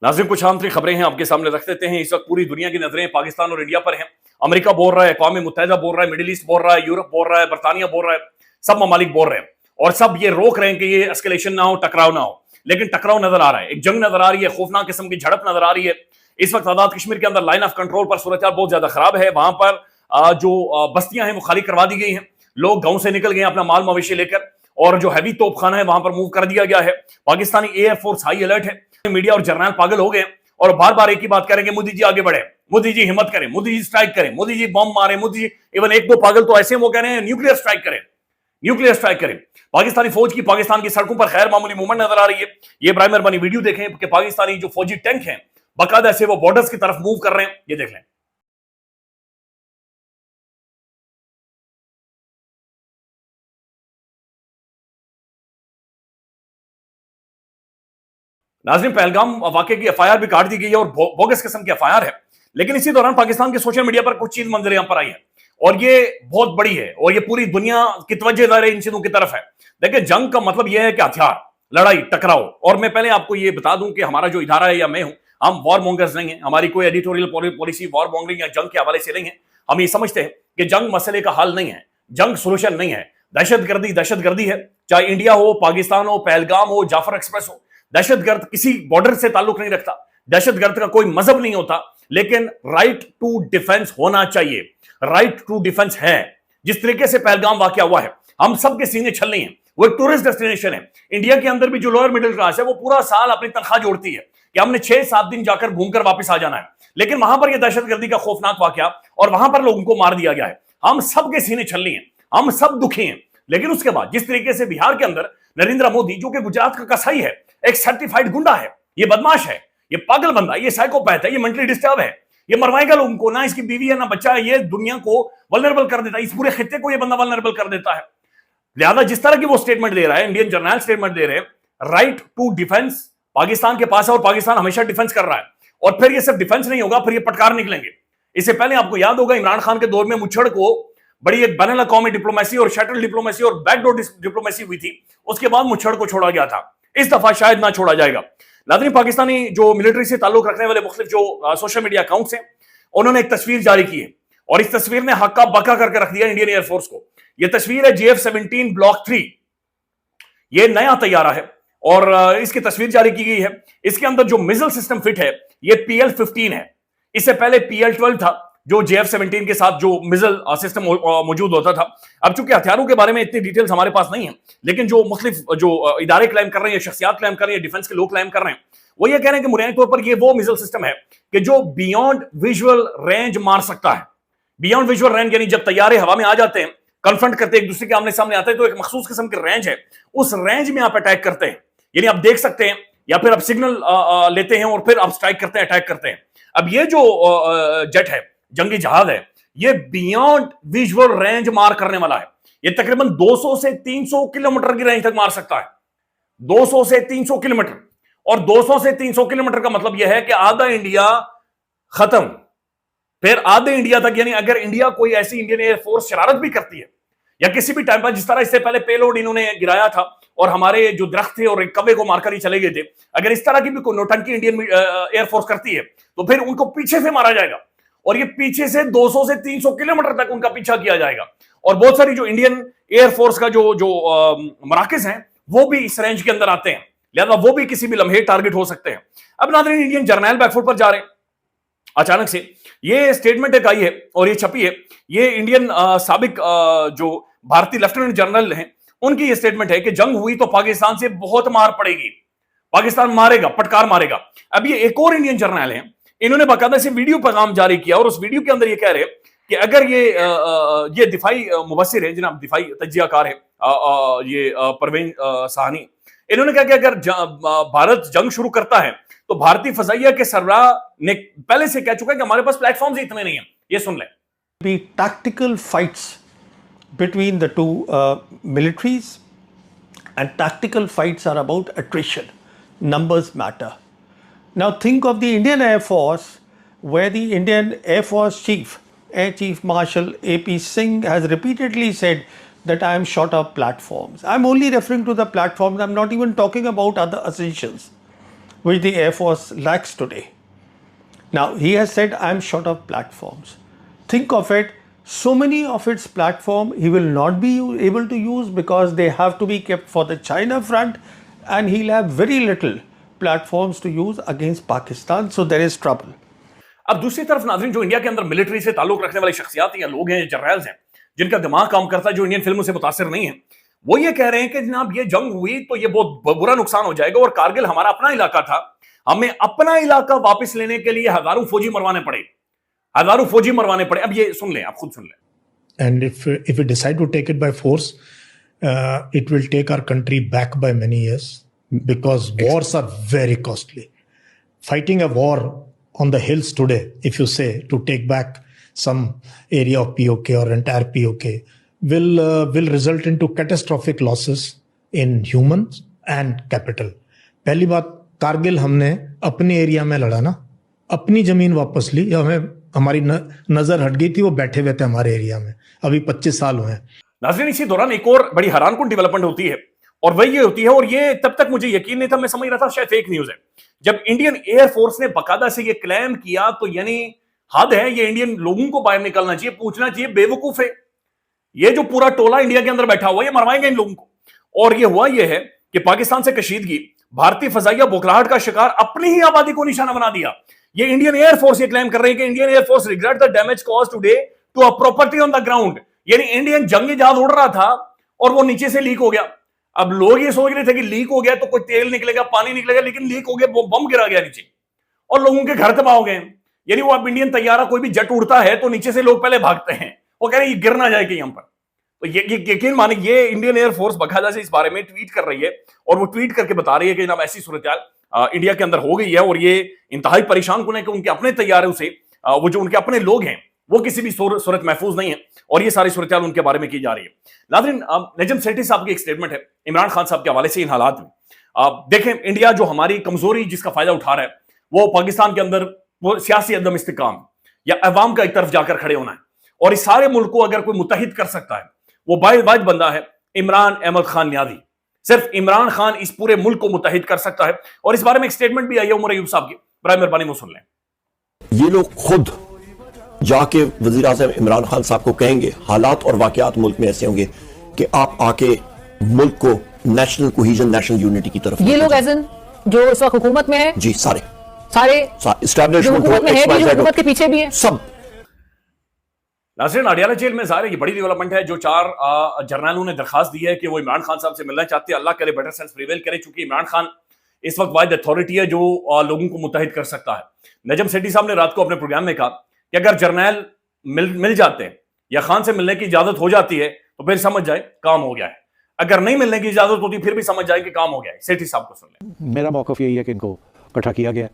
नाज़रीन, कुछ आम तरीन खबरें हैं आपके सामने रख देते हैं। इस वक्त पूरी दुनिया की नजरें पाकिस्तान और इंडिया पर हैं। अमेरिका बोल रहा है, अक़वाम मुत्तहिदा बोल रहा है, मिडिल ईस्ट बोल रहा है, यूरोप बोल रहा है, बरतानिया बोल रहा है, सब ममालिक बोल रहे हैं और सब ये रोक रहे हैं कि ये एस्केलेशन ना हो, टकराव ना हो। लेकिन टकराव नजर आ रहा है, एक जंग नजर आ रही है, खौफनाक किस्म की झड़प नजर आ रही है। इस वक्त आजाद कश्मीर के अंदर लाइन ऑफ कंट्रोल पर सूरत बहुत ज्यादा खराब है। वहां पर जो बस्तियां हैं वो खाली करवा दी गई हैं। लोग गांव से निकल गए अपना माल मवेशी लेकर और जो हैवी तोपखाना है वहां पर मूव कर दिया गया है। पाकिस्तानी एयरफोर्स हाई अलर्ट है। मीडिया और जर्नल पागल हो गए और बार बार एक ही बात करेंगे, मोदी जी आगे बढ़े, मोदी जी हिम्मत करें, मोदी जी स्ट्राइक करें, मोदी जी बम मारे, मोदी जी। इवन एक दो पागल तो ऐसे वो कह रहे हैं न्यूक्लियर स्ट्राइक करें, न्यूक्लियर स्ट्राइक करें। पाकिस्तानी फौज की पाकिस्तान की सड़कों पर खैर मामूली मूवमेंट नजर आ रही है। ये इब्राहिम अरबानी वीडियो देखें कि पाकिस्तानी जो फौजी टैंक हैं बाकायदा से वो बॉर्डर्स की तरफ मूव कर रहे हैं। ये देख लें। नाज़रीन, पहलगाम वाकये की एफआईआर भी काट दी गई है और बोगस किस्म की एफआईआर है। लेकिन इसी दौरान पाकिस्तान के सोशल मीडिया पर कुछ चीज मंजर यहां पर आई है और ये बहुत बड़ी है और ये पूरी दुनिया की तवज्जो इन चीजों की तरफ है। देखिए, जंग का मतलब यह है कि हथियार, लड़ाई, टकराव। और मैं पहले आपको यह बता दूं कि हमारा जो इदारा है या मैं हूं, हम वॉर मॉन्गर्स नहीं है। हमारी कोई एडिटोरियल पॉलिसी वॉर मॉन्गरिंग या जंग के हवाले से नहीं है। हम ये समझते हैं कि जंग मसले का हल नहीं है, जंग सोल्यूशन नहीं है। दहशतगर्दी है, चाहे इंडिया हो, पाकिस्तान हो, पहलगाम हो, जाफर एक्सप्रेस हो। दहशतगर्द किसी बॉर्डर से ताल्लुक नहीं रखता, दहशतगर्द का कोई मजहब नहीं होता। लेकिन राइट टू डिफेंस होना चाहिए। राइट टू डिफेंस है। जिस तरीके से पहलगाम वाकया हुआ है, हम सबके सीने छलनी है। वो एक टूरिस्ट डेस्टिनेशन है। इंडिया के अंदर भी जो लोअर मिडिल क्लास है वो पूरा साल अपनी तनख्वाह जोड़ती है कि हमने 6-7 दिन जाकर घूमकर वापस आ जाना है। लेकिन वहां पर यह दहशतगर्दी का खौफनाक वाकया और वहां पर लोगों को मार दिया गया है। हम सबके सीने छलनी है, हम सब दुखी हैं। लेकिन उसके बाद जिस तरीके से बिहार के अंदर नरेंद्र मोदी, जो कि गुजरात का कसाई है, एक सर्टिफाइड गुंडा है, ये बदमाश है, ये पागल बंदा, ये साइकोपैथ है, ये मेंटली डिस्टर्ब है, ये मरवाएगा लोगों को, ना इसकी बीवी है ना बच्चा है, ये दुनिया को वल्नरेबल कर देता है, इस पूरे खित्ते को ये बंदा वल्नरेबल कर देता है। लिहाजा जिस तरह की वो स्टेटमेंट दे रहा है, इंडियन जर्नल स्टेटमेंट दे रहे हैं, राइट टू डिफेंस पाकिस्तान के पास है और पाकिस्तान हमेशा डिफेंस कर रहा है। और फिर ये सिर्फ डिफेंस नहीं होगा, फिर ये पटकार निकलेंगे। इससे पहले आपको याद होगा इमरान खान के दौर में मुच्छड़ को बड़ी एक बैनुल अक़वामी डिप्लोमेसी और शटल डिप्लोमेसी और बैकडोर डिप्लोमेसी हुई थी। उसके बाद मुच्छड़ को छोड़ा गया था। इस दफा शायद ना छोड़ा जाएगा। नाज़रीन, पाकिस्तानी जो मिलिट्री से ताल्लुक रखने वाले मुख्तलिफ जो सोशल मीडिया अकाउंट्स हैं, उन्होंने एक तस्वीर जारी की है और इस तस्वीर ने हक्का बक्का करके रख दिया इंडियन एयरफोर्स को। यह तस्वीर है GF-17 ब्लॉक 3। यह नया तैयारा है और इसकी तस्वीर जारी की गई है। इसके अंदर जो मिसाइल सिस्टम फिट है यह PL-15 है। इससे पहले PL-12 था जो JF-17 के साथ जो मिसाइल सिस्टम मौजूद होता था। अब चूंकि हथियारों के बारे में इतनी डिटेल्स हमारे पास नहीं है, लेकिन जो मुख्तलिफ जो इदारे क्लेम कर रहे हैं, शख्सियात क्लेम कर रही है, डिफेंस के लोग क्लेम कर रहे हैं, वो ये कह रहे हैं कि बुनियादी तौर पर ये वो मिसाइल सिस्टम है कि जो बियॉन्ड विजुअल रेंज मार सकता है। बियॉन्ड विजुअल रेंज यानी जब तैयारे हवा में आ जाते हैं, कन्फ्रंट करते हैं, एक दूसरे के आमने सामने आते हैं, तो एक मखसूस किस्म की रेंज है, उस रेंज में आप अटैक करते हैं। यानी आप देख सकते हैं या फिर आप सिग्नल लेते हैं और फिर आप स्ट्राइक करते हैं, अटैक करते हैं। अब ये जो जेट है, जंगी जहाज है, ये बियॉन्ड विजुअल रेंज मार करने वाला है। ये तकरीबन 200 से 300 किलोमीटर की रेंज तक मार सकता है। 200 से 300 किलोमीटर। और 200 से 300 किलोमीटर का मतलब यह है कि आधा इंडिया खत्म, फिर आधे इंडिया तक। यानी अगर इंडिया कोई ऐसी इंडियन एयरफोर्स शरारत भी करती है या किसी भी टाइम पर, जिस तरह इससे पहले पेलोड इन्होंने गिराया था और हमारे जो दरख्त थे और एक कब्बे को मारकर ही चले गए थे, अगर इस तरह की भी कोई नौटंकी इंडियन एयरफोर्स करती है तो फिर उनको पीछे से मारा जाएगा और ये पीछे से 200 से 300 किलोमीटर तक उनका पीछा किया जाएगा। और बहुत सारी जो इंडियन एयरफोर्स का जो मराकज हैं वो भी इस रेंज के अंदर आते हैं, लिहाजा वो भी किसी भी लम्हे टारगेट हो सकते हैं। अब नाज़रीन, इंडियन जर्नल बैकफुट पर जा रहे हैं अचानक से। ये स्टेटमेंट एक आई है और ये छपी है। ये इंडियन साबिक जो भारतीय लेफ्टिनेंट जनरल हैं, उनकी ये स्टेटमेंट है कि जंग हुई तो पाकिस्तान से बहुत मार पड़ेगी, पाकिस्तान मारेगा, पटकार मारेगा। अब ये एक और इंडियन जर्नल है, इन्होंने बाकायदा से वीडियो पैगाम जारी किया और उस वीडियो के अंदर ये कह रहे हैं कि अगर ये दिफाई मुबस्सिर है, जनाब दिफाई तज्जियाकार है, ये परवीन साहनी, इन्होंने कहा कि अगर भारत जंग शुरू करता है तो भारतीय फजाइया के सरबराह ने पहले से कह चुका है कि हमारे पास प्लेटफॉर्म्स इतने नहीं है। ये सुन लें। Be tactical fights between the two militaries, and tactical fights are about attrition. Numbers matter. Now think of the Indian Air Force, where the Indian Air Force Chief, Air Chief Marshal AP Singh, has repeatedly said that I am short of platforms. I'm only referring to the platforms. I'm not even talking about other essentials. which the Air Force lacks today. Now, he has said, I'm short of platforms. Think of it, so many of its platform he will not be able to use because they have to be kept for the China front, and he'll have very little platforms to use against Pakistan, so there is trouble. अब दूसरी तरफ नाज़रीन, जो India के अंदर military से ताल्लुक रखने वाली शख्सियात या लोग हैं, जनरल्स हैं, जिनका दिमाग काम करता है, जो इंडियन फिल्मों से मुतासिर नहीं है, वो ये कह रहे हैं कि जनाब ये जंग हुई तो ये बहुत बुरा नुकसान हो जाएगा, और कारगिल हमारा अपना इलाका था, हमें अपना इलाका वापस लेने के लिए हजारों फौजी मरवाने पड़े, हजारों फौजी मरवाने पड़े। अब ये सुन लें, आप खुद सुन लें। And if we decide to take it by force, it will take our country back by many years, because wars are very costly. Fighting a war on the hills today, if you say to take back some area of POK or entire POK, will result into catastrophic losses in humans and capital. पहली बात, कारगिल हमने अपने area में लड़ा ना, अपनी जमीन वापस ली, हमें हमारी नजर हट गई थी, वो बैठे हुए थे हमारे एरिया में, अभी 25 साल हुए हैं। नाज़रीन, इसी दौरान एक और बड़ी हैरानकुन डेवलपमेंट होती है, और वही ये होती है, और ये तब तक मुझे यकीन नहीं था, मैं समझ रहा था शायद फेक न्यूज है। जब इंडियन एयरफोर्स ने बकायदा से ये क्लेम किया तो यानी हद है, ये इंडियन लोगों को बाहर निकलना चाहिए, पूछना चाहिए बेवकूफ है, ये जो पूरा टोला इंडिया के अंदर बैठा हुआ है, ये मरवाएंगे इन लोगों को। और ये हुआ ये है कि पाकिस्तान से कशीदगी, भारतीय फजाइया बुखलाहट का शिकार, अपनी ही आबादी को निशाना बना दिया। ये इंडियन एयरफोर्स ये क्लेम कर रही है कि Indian air force regret the damage cause today to a property on the ground. यानी इंडियन जंगी जहाज उड़ रहा था और वो नीचे से लीक हो गया। अब लोग ये सोच रहे थे कि लीक हो गया तो कोई तेल निकलेगा, पानी निकलेगा, लेकिन लीक हो गया, बम गिरा गया नीचे और लोगों के घर तबाह हो गए। यानी वो अब इंडियन तैयारा कोई भी जेट उड़ता है तो नीचे से लोग पहले भागते हैं, वो कह रहे हैं ये गिर ना जाए कहीं हम पर। तो ये यकीन माने, ये इंडियन एयरफोर्स बकायदा से इस बारे में ट्वीट कर रही है, और वो ट्वीट करके बता रही है कि जनाब ऐसी सूरत इंडिया के अंदर हो गई है, और ये इंतहाई परेशान कुन है कि उनके अपने तैयारों से वो जो उनके अपने लोग हैं वो किसी भी सूरत महफूज नहीं है, और ये सारी सूरत उनके बारे में की जा रही है। नाज़रीन, नजम सेठी साहब की एक स्टेटमेंट है इमरान खान साहब के हवाले से इन हालात में। देखें, इंडिया जो हमारी कमजोरी जिसका फायदा उठा रहा है, वो पाकिस्तान के अंदर वो सियासी अदम इस्तिकाम या अवाम का एक तरफ जाकर खड़े होना है, और इस सारे मुल्क को अगर कोई मुत्तहिद कर सकता है वो वाहिद बंदा है इमरान अहमद खान न्याजी। सिर्फ इमरान खान इस पूरे मुल्क को मुत्तहिद कर सकता है, और इस बारे में एक स्टेटमेंट भी आई है उमर अयूब साहब की, बराए मेहरबानी वो सुन लें। ये लोग खुद जाके वजीर आज़म इमरान खान साहब को कहेंगे, हालात और वाकयात मुल्क में ऐसे होंगे कि आप आके मुल्क को नेशनल कोहीजन, नेशनल यूनिटी की तरफ, ये लोग एज जो इस वक्त हुकूमत में है जी, सारे एस्टैब्लिशमेंट हुकूमत के पीछे भी है सब। नाज़रीन, अडियाला जेल में ज़ाहिर ये बड़ी डेवलपमेंट है। जो 4 जर्नलों ने दरखास्त दी है कि वो इमरान खान साहब से मिलना चाहते हैं, अल्लाह करे बेटर सेंस प्रिवेल करे, चूंकि इमरान खान इस वक्त वाहिद अथॉरिटी है जो लोगों को मुत्तहिद कर सकता है। नजम सेठी साहब ने रात को अपने प्रोग्राम में कहा कि अगर जर्नल मिल जाते हैं या खान से मिलने की इजाजत हो जाती है तो फिर समझ जाए काम हो गया है, अगर नहीं मिलने की इजाजत होती फिर भी समझ जाए कि काम हो गया है। सेठी साहब को सुन लें। मेरा मौक़िफ़ यही है कि इनको इकट्ठा किया गया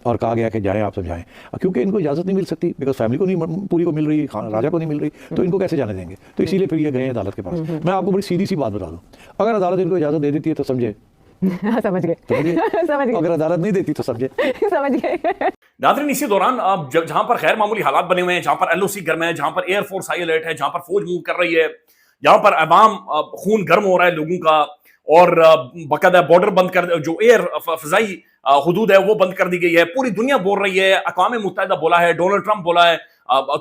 और कहा गया कि जाएं आप समझाएं, क्योंकि इनको इजाज़त नहीं मिल सकती, बिकॉज फैमिली को नहीं पूरी को मिल रही, राजा को नहीं मिल रही, तो इनको कैसे जाने देंगे। तो इसीलिए फिर ये गए अदालत के पास। मैं आपको बड़ी सीधी सी बात बता दूं, अगर अदालत इनको इजाज़त दे देती है तो समझे समझ गए समझ गए, अगर अदालत नहीं देती तो समझे समझ गए। नाज़रीन, इसी दौरान जहां पर खैर मामूली हालात बने हुए हैं, जहां पर LOC गर्म है, जहां पर एयरफोर्स हाई अलर्ट है, जहां पर फौज मूव कर रही है, जहां पर अवाम खून गर्म हो रहा है लोगों का, और बाकायदा बॉर्डर बंद कर, जो एयर फजाई हुदूद है वो बंद कर दी गई है, पूरी दुनिया बोल रही है, अक़वाम मुत्तहिदा बोला है, डोनाल्ड ट्रंप बोला है,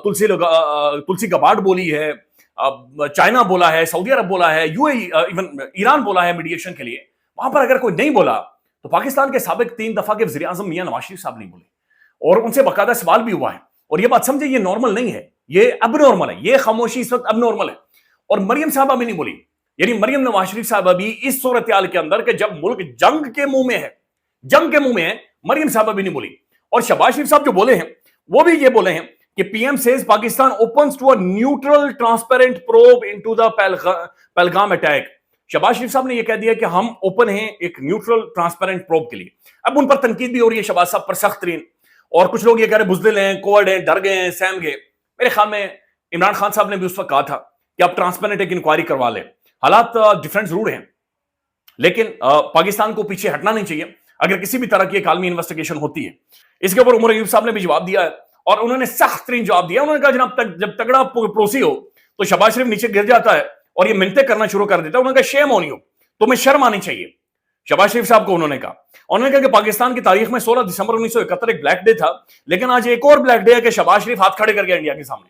तुलसी गबार्ड बोली है, चाइना बोला है, सऊदी अरब बोला है, UAE, इवन ईरान बोला है मीडिएशन के लिए। वहां पर अगर कोई नहीं बोला तो पाकिस्तान के साबिक 3 दफा के वज़ीर आज़म मियां नवाज शरीफ साहब नहीं बोले, और उनसे बाकायदा सवाल भी हुआ है। और ये बात समझे, ये नॉर्मल नहीं है, ये अब नॉर्मल है, ये खामोशी इस वक्त अब नॉर्मल है। और मरियम साहबा भी नहीं बोली, यानी मरियम नवाज शरीफ साहबा भी इस सूरत हाल के अंदर कि जब मुल्क जंग के मुंह में है, मरियम साहबा भी नहीं बोली। और शहबाज शरीफ साहब जो बोले हैं वो भी ये बोले हैं कि PM says Pakistan opens to a neutral transparent probe into the Pahalgam attack. Shahbaz Sharif साहब ने यह कह दिया कि हम ओपन हैं एक न्यूट्रल ट्रांसपेरेंट प्रोब के लिए। अब उन पर तनकीद भी हो रही है शहबाज साहब पर सख्त तरीन, और कुछ लोग ये कह रहे बुज़दिल हैं, कोवर्ड हैं, डर गए हैं, सहम गए। मेरे ख्याल में इमरान खान साहब ने भी उस वक्त कहा था कि आप ट्रांसपेरेंट एक इंक्वायरी करवा लें। हालात डिफरेंट जरूर हैं, लेकिन पाकिस्तान को पीछे हटना नहीं चाहिए अगर किसी भी तरह की एक आलमी इन्वेस्टिगेशन होती है। इसके ऊपर उमर अयूब साहब ने भी जवाब दिया है, और उन्होंने सख्त तरीन जवाब दिया। उन्होंने कहा जनाब जब तगड़ा पड़ोसी हो तो शहबाज शरीफ नीचे गिर जाता है और ये मिन्नतें करना शुरू कर देता है। उन्होंने कहा शेम ऑन यू, तुम्हें शर्म आनी चाहिए, शहबाज शरीफ साहब को उन्होंने कहा कि पाकिस्तान की तारीख में 16 दिसंबर 1971 एक ब्लैक डे था, लेकिन आज एक और ब्लैक डे है कि शहबाज शरीफ हाथ खड़े कर गया इंडिया के सामने।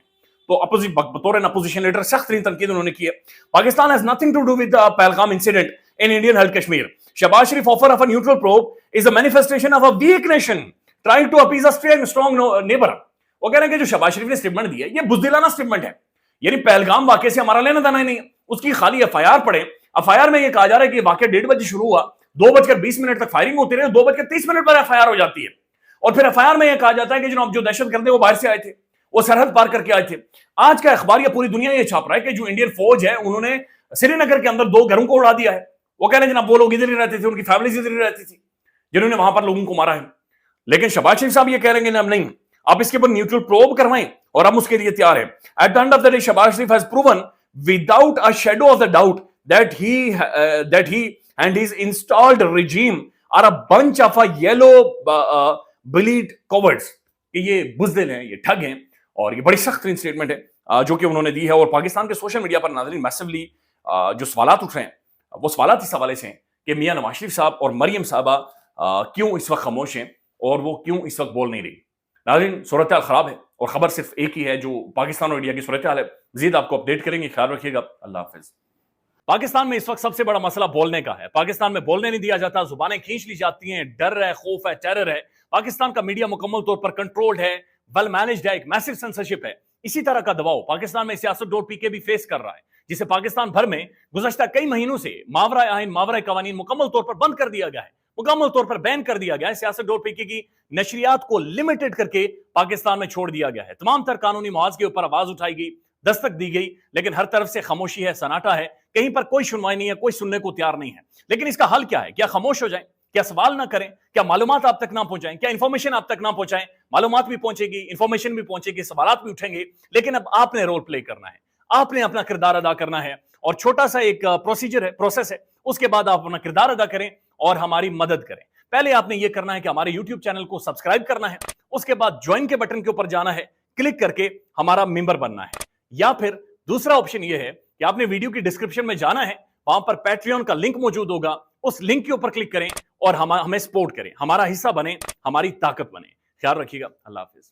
तो बतौर एन अपोजिशन लीडर सख्त तरीन तनकीद उन्होंने की है। Pakistan has nothing to do with the Pahalgam incident in Indian held Kashmir. Shahbaz Sharif offer of a neutral probe is a manifestation of a weak nation trying to appease a strong neighbour. वो कह रहे हैं कि जो शहबाज शरीफ ने स्टेटमेंट दी है ये बुज़दिलाना स्टेटमेंट है, यानी पहलगाम वाकये से हमारा लेना देना ही नहीं है। उसकी खाली एफआईआर पढ़े, एफआईआर में ये कहा जा रहा है कि वाकया 1:30 बजे शुरू हुआ, 2:20 तक फायरिंग होती रही, 2:30 पर एफआईआर हो जाती है। और फिर एफआईआर में यह कहा जाता है कि जो दहशतगर्द वो बाहर से आए थे, वो सरहद पार करके आए थे। आज का अखबार या पूरी दुनिया ये छाप रहा है कि जो इंडियन फौज है उन्होंने श्रीनगर के अंदर 2 घरों को उड़ा दिया है। वो कह रहे हैं जनाब वो लोग इधर ही रहते थे, उनकी फैमिली इधर ही रहती थी जिन्होंने वहां पर लोगों को मारा है। लेकिन शहबाज शरीफ साहब ये कह रहे हैं अब नहीं, आप इसके ऊपर न्यूट्रल प्रोब करवाएं और हम उसके लिए तैयार हैं। At the end of the day Shahbaz Sharif has proven without a shadow of the doubt that he and his installed regime are a bunch of a yellow bellied cowards। ये बुज़दिल हैं, ये ठग हैं, और ये बड़ी सख्त स्टेटमेंट है जो कि उन्होंने दी है। और पाकिस्तान के सोशल मीडिया पर नाज़रीन मैसिवली जो सवालात उठ रहे हैं वो सवालात इस हवाले से हैं कि मियां नवाज शरीफ साहब और मरियम साहबा क्यों इस वक्त खामोश हैं और वो क्यों इस वक्त बोल नहीं रही। नाज़रीन सूरत हाल खराब है और खबर सिर्फ एक ही है जो पाकिस्तान और इंडिया की सूरत हाल है। मज़ीद आपको अपडेट करेंगे, ख्याल रखिएगा, अल्लाह हाफिज़। पाकिस्तान में इस वक्त सबसे बड़ा मसला बोलने का है। पाकिस्तान में बोलने नहीं दिया जाता, जुबानें खींच ली जाती हैं, डर है, खौफ है, टेरर है। पाकिस्तान का मीडिया मुकम्मल तौर पर कंट्रोल्ड है, वेल मैनेज्ड है, एक मैसिव सेंसरशिप है। इसी तरह का दबाव पाकिस्तान में सियासत.pk भी फेस कर रहा है, जिसे पाकिस्तान भर में गुज़श्ता कई महीनों से मावरा आइन, मावरा कवानीन मुकम्मल तौर पर बंद कर दिया गया है, मुकम्मल तौर पर बैन कर दिया गया है। सियासत.pk की नशरियात को लिमिटेड करके पाकिस्तान में छोड़ दिया गया है। तमाम तर कानूनी मुआवजे के ऊपर आवाज उठाई गई, दस्तक दी गई, लेकिन हर तरफ से खामोशी है, सन्नाटा है, कहीं पर कोई सुनवाई नहीं है, कोई सुनने को तैयार नहीं है। लेकिन इसका हल क्या है? क्या खामोश हो जाएं? क्या सवाल ना करें? क्या मालूमात आप तक ना पहुंचाएं? क्या इंफॉर्मेशन आप तक ना पहुंचाएं? मालूमात भी पहुंचेगी, इंफॉर्मेशन भी पहुंचेगी, सवालात भी उठेंगे, लेकिन अब आपने रोल प्ले करना है, आपने अपना किरदार अदा करना है। और छोटा सा एक प्रोसीजर है, प्रोसेस है, उसके बाद आप अपना किरदार अदा करें और हमारी मदद करें। पहले आपने यह करना है कि हमारे यूट्यूब चैनल को सब्सक्राइब करना है, उसके बाद ज्वाइन के बटन के ऊपर जाना है, क्लिक करके हमारा मेंबर बनना है। या फिर दूसरा ऑप्शन यह है कि आपने वीडियो की डिस्क्रिप्शन में जाना है, वहां पर पैट्रियन का लिंक मौजूद होगा, उस लिंक के ऊपर क्लिक करें और हमें सपोर्ट करें, हमारा हिस्सा बने, हमारी ताकत बने। ख्याल रखिएगा, अल्लाह हाफिज।